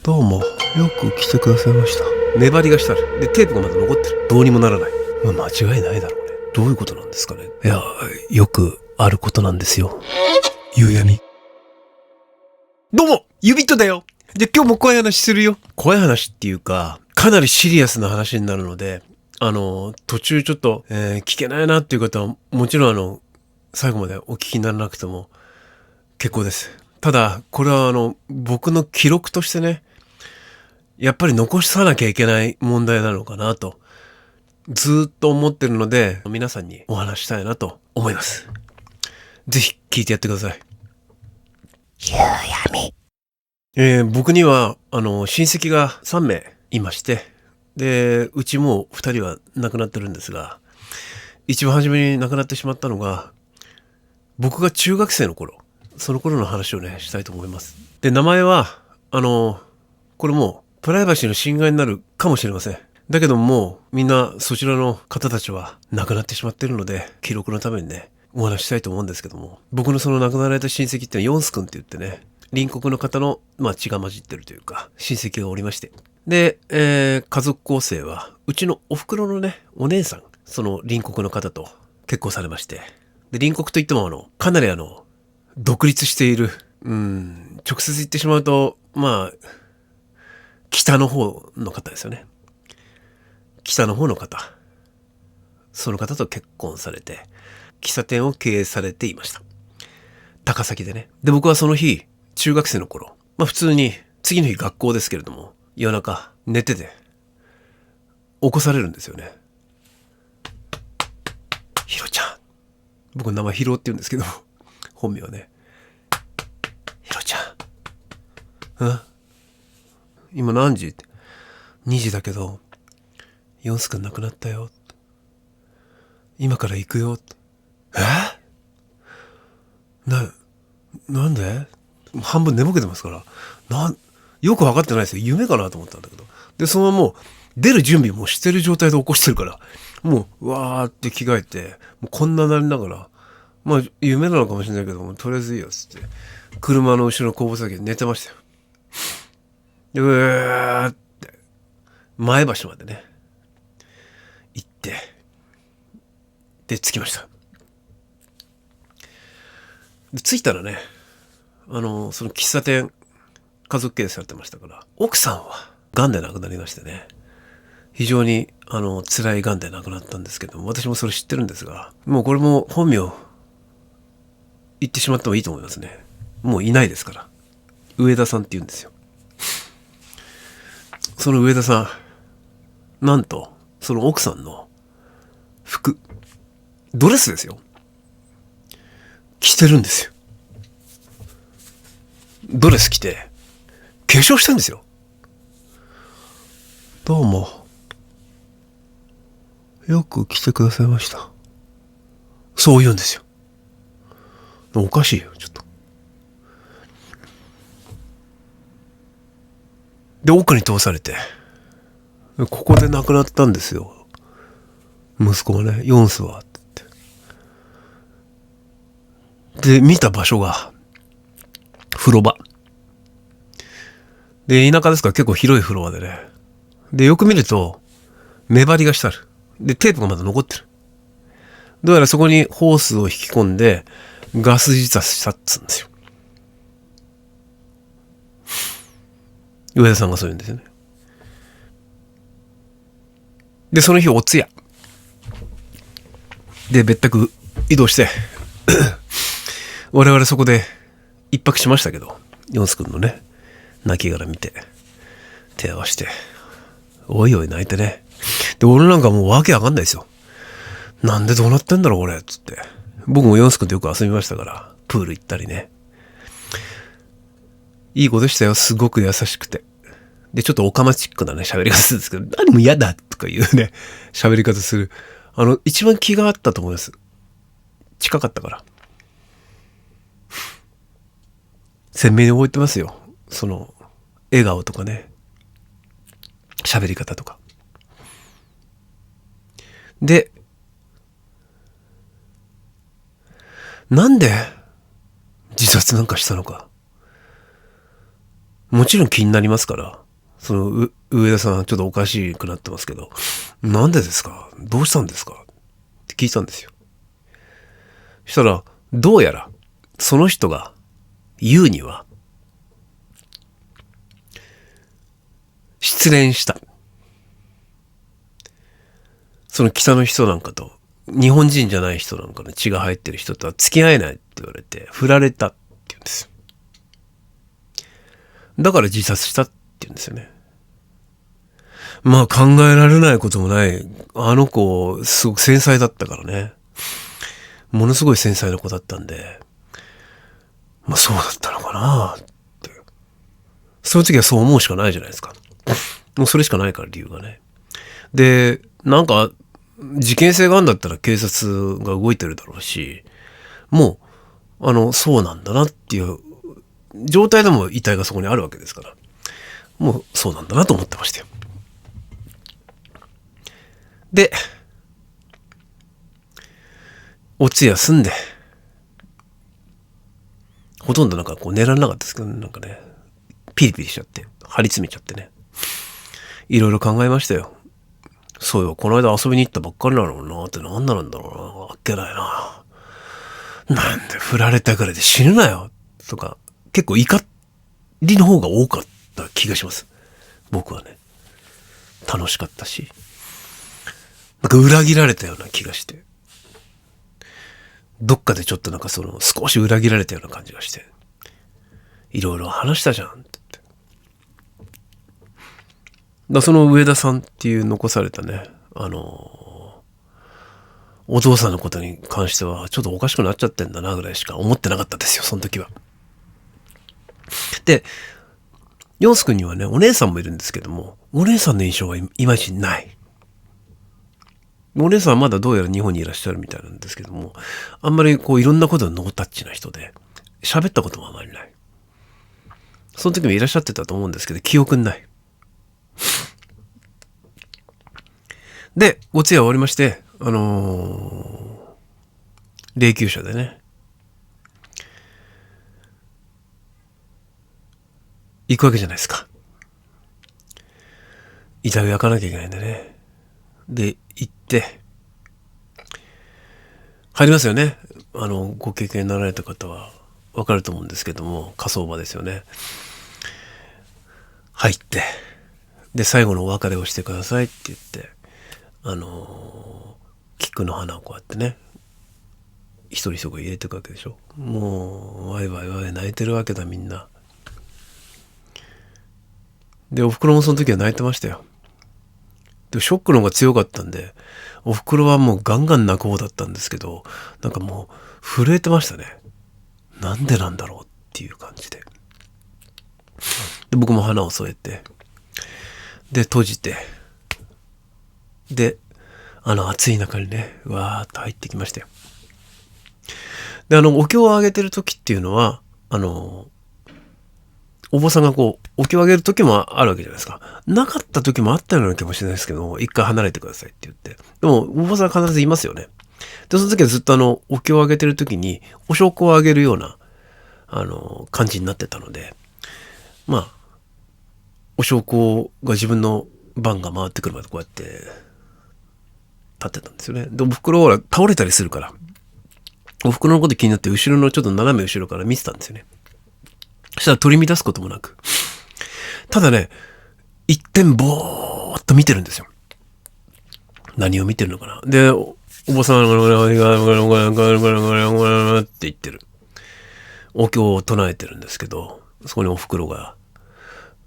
どうも、よく来てくださいました。粘りがしたる。で、テープがまだ残ってる。どうにもならない。間違いないだろうね。どういうことなんですかね。いや、よくあることなんですよ。ゆうやみ。どうも、ゆびっとだよ。で、今日も怖い話するよ。怖い話っていうか、かなりシリアスな話になるので、途中ちょっと、聞けないなっていう方は、もちろん最後までお聞きにならなくても結構です。ただ、これは僕の記録としてね、やっぱり残さなきゃいけない問題なのかなと、ずーっと思ってるので、皆さんにお話したいなと思います。ぜひ聞いてやってください。ゆうやみ。僕には、親戚が3名いまして、で、うちもう2人は亡くなってるんですが、一番初めに亡くなってしまったのが、僕が中学生の頃、その頃の話をね、したいと思います。で、名前は、これもう、プライバシーの侵害になるかもしれません。だけどもう、みんなそちらの方たちは亡くなってしまっているので、記録のためにね、お話ししたいと思うんですけども、僕のその亡くなられた親戚ってヨンス君って言ってね、隣国の方の、血が混じってるというか、親戚がおりまして。で、家族構成は、うちのお袋のね、お姉さん、その隣国の方と結婚されまして、で、隣国といってもかなり独立している、直接言ってしまうと、北の方の方ですよね。北の方の方。その方と結婚されて、喫茶店を経営されていました。高崎でね。で、僕はその日、中学生の頃、普通に、次の日学校ですけれども、夜中、寝てて、起こされるんですよね。ひろちゃん。僕の名前ひろって言うんですけど、本名はね。ひろちゃん。今何時って。2時だけど、ヨンス君亡くなったよ。今から行くよ。なんで半分寝ぼけてますから。よく分かってないですよ。夢かなと思ったんだけど。で、そのままもう、出る準備もしてる状態で起こしてるから、もう、わーって着替えて、もうこんななりながら、夢なのかもしれないけども、とりあえずいいよ、つって、車の後ろの後部座席で寝てましたよ。で、うーって、前橋までね、行って、で、着きました。で、着いたらね、その喫茶店、家族経営されてましたから、奥さんは、癌で亡くなりましてね、非常に、辛い癌で亡くなったんですけども、私もそれ知ってるんですが、もうこれも本名、言ってしまってもいいと思いますね。もういないですから。上田さんって言うんですよ。その上田さん、なんと、その奥さんの服、ドレスですよ。着てるんですよ。ドレス着て、化粧してるんですよ。どうも。よく来てくださいました。そう言うんですよ。おかしいよ、ちょっと。で、奥に通されて、ここで亡くなったんですよ。息子がね、ヨンスは、って。で、見た場所が、風呂場。で、田舎ですから結構広い風呂場でね。で、よく見ると、目張りがしてある。で、テープがまだ残ってる。どうやらそこにホースを引き込んで、ガス自殺したっつうんですよ。上田さんがそう言うんですよね。で、その日お通夜。で、別宅移動して、我々そこで一泊しましたけど、ヨンス君のね、泣き殻見て、手合わして、おいおい泣いてね。で、俺なんかもうわけわかんないですよ。なんでどうなってんだろう俺、つって。僕もヨンス君とよく遊びましたから、プール行ったりね。いい子でしたよ、すごく優しくて。で、ちょっとオカマチックなね、喋り方するんですけど、何も嫌だとかいうね、喋り方する。一番気があったと思います。近かったから。鮮明に覚えてますよ。その、笑顔とかね、喋り方とか。で、なんで自殺なんかしたのか。もちろん気になりますから、その上田さんちょっとおかしくなってますけど、なんでですか、どうしたんですかって聞いたんですよ。そしたら、どうやらその人が言うには、失恋した。その北の人なんかと、日本人じゃない人なんかの血が入ってる人とは付き合えないって言われて、振られたって言うんですよ。だから自殺したって言うんですよね。まあ考えられないこともない。あの子、すごく繊細だったからね。ものすごい繊細な子だったんで、まあそうだったのかなって。その時はそう思うしかないじゃないですか。もうそれしかないから理由がね。で、なんか、事件性があるんだったら警察が動いてるだろうし、もう、そうなんだなっていう状態でも遺体がそこにあるわけですから、もうそうなんだなと思ってましたよ。で、お通夜済んで、ほとんどなんかこう寝られなかったですけど、なんかね、ピリピリしちゃって、張り詰めちゃってね。いろいろ考えましたよ。そうよ、この間遊びに行ったばっかりなのなって何なんだろうな、あっけないな。なんで振られたぐらいで死ぬなよとか、結構怒りの方が多かった気がします。僕はね。楽しかったし。なんか裏切られたような気がして。どっかでちょっとなんか少し裏切られたような感じがして。いろいろ話したじゃんって言って。その上田さんっていう残されたね、お父さんのことに関してはちょっとおかしくなっちゃってんだなぐらいしか思ってなかったですよ、その時は。で、ヨンス君にはね、お姉さんもいるんですけども、お姉さんの印象はいまいちない。お姉さんはまだどうやら日本にいらっしゃるみたいなんですけども、あんまりこういろんなことノータッチな人で、喋ったこともあまりない。その時もいらっしゃってたと思うんですけど、記憶にない。で、お通夜終わりまして、霊柩車でね、行くわけじゃないですか。遺体を焼かなきゃいけないんでね。で、行って、入りますよね。ご経験になられた方はわかると思うんですけども、火葬場ですよね。入って、で、最後のお別れをしてくださいって言って、菊の花をこうやってね、一人一人入れていくわけでしょ。もう、ワイワイワイ泣いてるわけだ、みんな。で、お袋もその時は泣いてましたよ。で、ショックの方が強かったんで、お袋はもうガンガン泣く方だったんですけど、なんかもう震えてましたね。なんでなんだろうっていう感じで。で、僕も花を添えて、で、閉じて、で、暑い中にね、わーっと入ってきましたよ。で、お経をあげてる時っていうのは、お坊さんがこう、お経をあげる時もあるわけじゃないですか。なかった時もあったような気もしれないですけど、一回離れてくださいって言って。でも、お坊さんは必ずいますよね。で、その時はずっとお経をあげてる時に、お焼香をあげるような、感じになってたので、まあ、お焼香が自分の番が回ってくるまでこうやって、立ってたんですよね。で、お袋は倒れたりするから、お袋のこと気になって後ろのちょっと斜め後ろから見てたんですよね。そしたら取り乱すこともなく。ただね、一点ぼーっと見てるんですよ。何を見てるのかな。で、お坊さんがって言ってる。お経を唱えてるんですけど、そこにお袋が、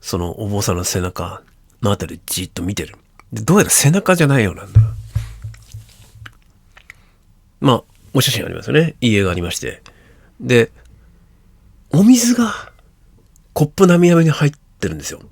そのお坊さんの背中のあたりじっと見てる。で、どうやら背中じゃないようなんだ。まあ、お写真ありますよね。家がありまして。で、お水がコップなみなみに入ってるんですよ。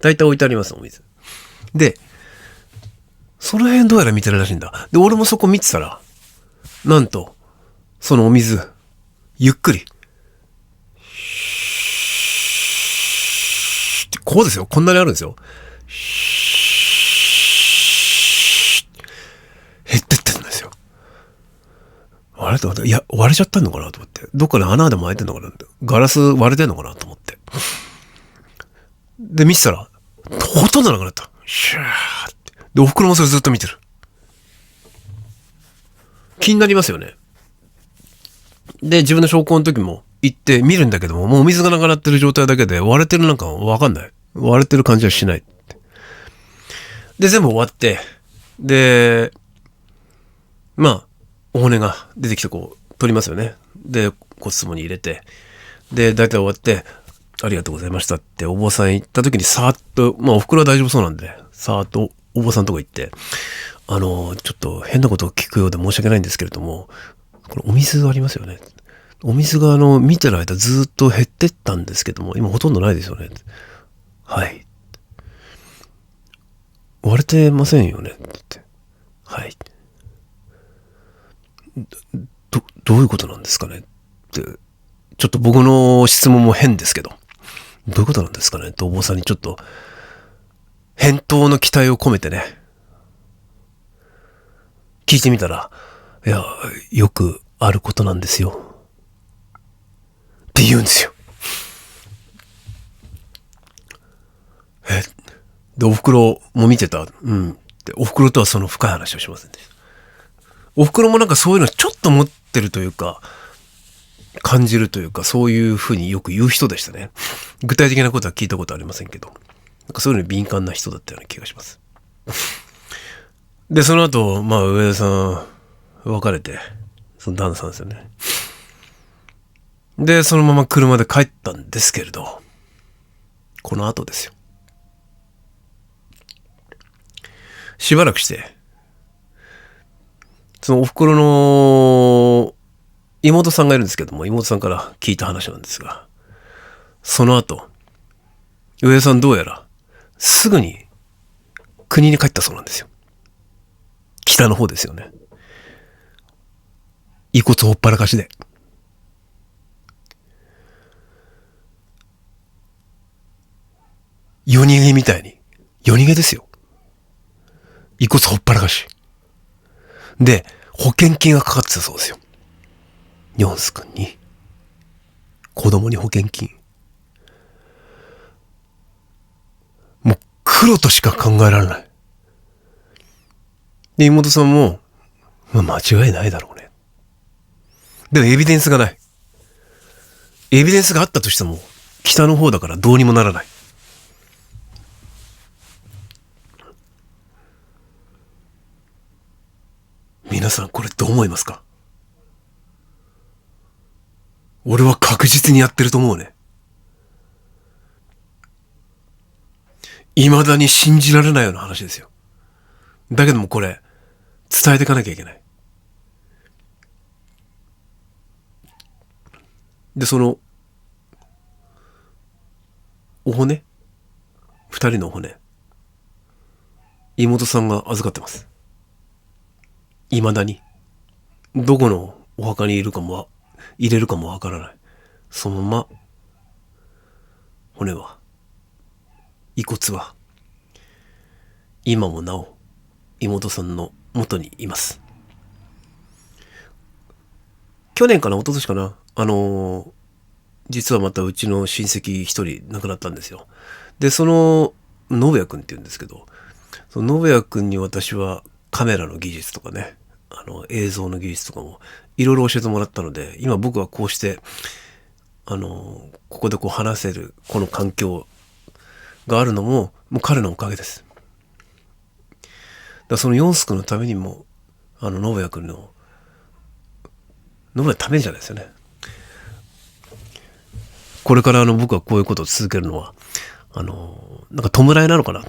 大体置いてあります、お水。で、その辺どうやら見てるらしいんだ。で、俺もそこ見てたら、なんと、そのお水、ゆっくり、こうですよ。こんなにあるんですよ。減ってってんですよ。あれと思って、いや、割れちゃったのかなと思って。どっかで穴でも開いてんのかなって。ガラス割れてんのかなと思って。で、見てたら、ほとんどなくなった。シャーって。で、お袋もそれずっと見てる。気になりますよね。で、自分の昇降の時も行って見るんだけども、もうお水がなくなってる状態だけで割れてるなんかわかんない。割れてる感じはしない。で、全部終わって、で、まあ、お骨が出てきてこう、取りますよね。で、骨壺に入れて、で、大体終わって、ありがとうございましたってお坊さん行った時にさーっと、まあお袋は大丈夫そうなんで、さーっとお坊さんのとこ行って、ちょっと変なことを聞くようで申し訳ないんですけれども、これお水ありますよね。お水が見てる間ずっと減ってったんですけども、今ほとんどないですよね。はい。割れてませんよねって。はい。どういうことなんですかねって、ちょっと僕の質問も変ですけど、どういうことなんですかねってお坊さんにちょっと、返答の期待を込めてね、聞いてみたら、いや、よくあることなんですよ。って言うんですよ。で、お袋も見てた。うん。で、お袋とはその深い話をしませんでした。お袋もなんかそういうのちょっと持ってるというか、感じるというか、そういうふうによく言う人でしたね。具体的なことは聞いたことありませんけど、なんかそういうのに敏感な人だったような気がします。で、その後、まあ、上田さん、別れて、その旦那さんですよね。で、そのまま車で帰ったんですけれど、この後ですよ。しばらくして、そのお袋の妹さんがいるんですけども、妹さんから聞いた話なんですが、その後、上田さんどうやら、すぐに国に帰ったそうなんですよ。北の方ですよね。遺骨ほっぱらかしで。夜逃げみたいに。夜逃げですよ。遺骨ほっぱらかし。で、保険金がかかってたそうですよ。ヨンス君に。子供に保険金。もう黒としか考えられない。で、妹さんも、まあ間違いないだろうね。でもエビデンスがない。エビデンスがあったとしても、北の方だからどうにもならない。皆さんこれどう思いますか？俺は確実にやってると思うね。未だに信じられないような話ですよ。だけどもこれ、伝えていかなきゃいけない。で、その、お骨？二人のお骨。妹さんが預かってます。未だに。どこのお墓にいるかも、入れるかもわからない。そのまま、骨は、遺骨は、今もなお、妹さんの元にいます。去年かな、一昨年かな、実はまたうちの親戚一人亡くなったんですよ。で、その、信也くんって言うんですけど、その信也くんに私はカメラの技術とかね、映像の技術とかもいろいろ教えてもらったので、今僕はこうして、ここでこう話せる、この環境があるのも、もう彼のおかげです。だからそのヨンスクのためにも、信也くんの、信也のためじゃないですよね。これから僕はこういうことを続けるのは、なんか弔いなのかな。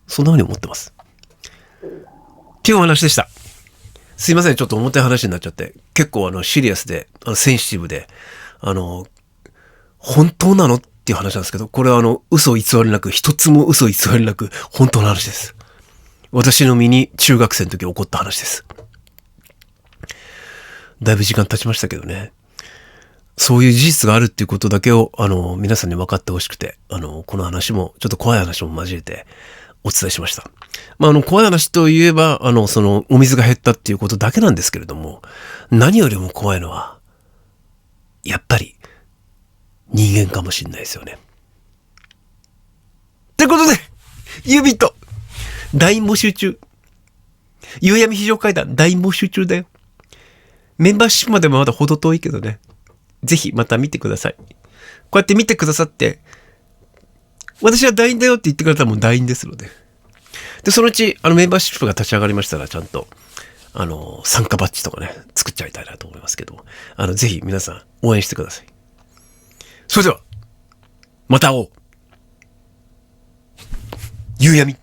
そんな風に思ってます。っていうお話でした。すいません、ちょっと重たい話になっちゃって。結構シリアスで、センシティブで、本当なのっていう話なんですけど、これは嘘偽りなく、一つも嘘偽りなく、本当の話です。私の身に中学生の時起こった話です。だいぶ時間経ちましたけどね。そういう事実があるっていうことだけを、皆さんに分かってほしくて、この話も、ちょっと怖い話も交えてお伝えしました。まあ、怖い話といえば、その、お水が減ったっていうことだけなんですけれども、何よりも怖いのは、やっぱり、人間かもしれないですよね。ユービット団員募集中。夕闇非常階段団員募集中だよ。メンバーシップまでもまだ程遠いけどね。ぜひまた見てください。こうやって見てくださって、私は団員だよって言ってくれたらもう団員ですので。で、そのうち、メンバーシップが立ち上がりましたら、ちゃんと、参加バッジとかね、作っちゃいたいなと思いますけど、ぜひ皆さん応援してください。それでは、また会おう。夕闇。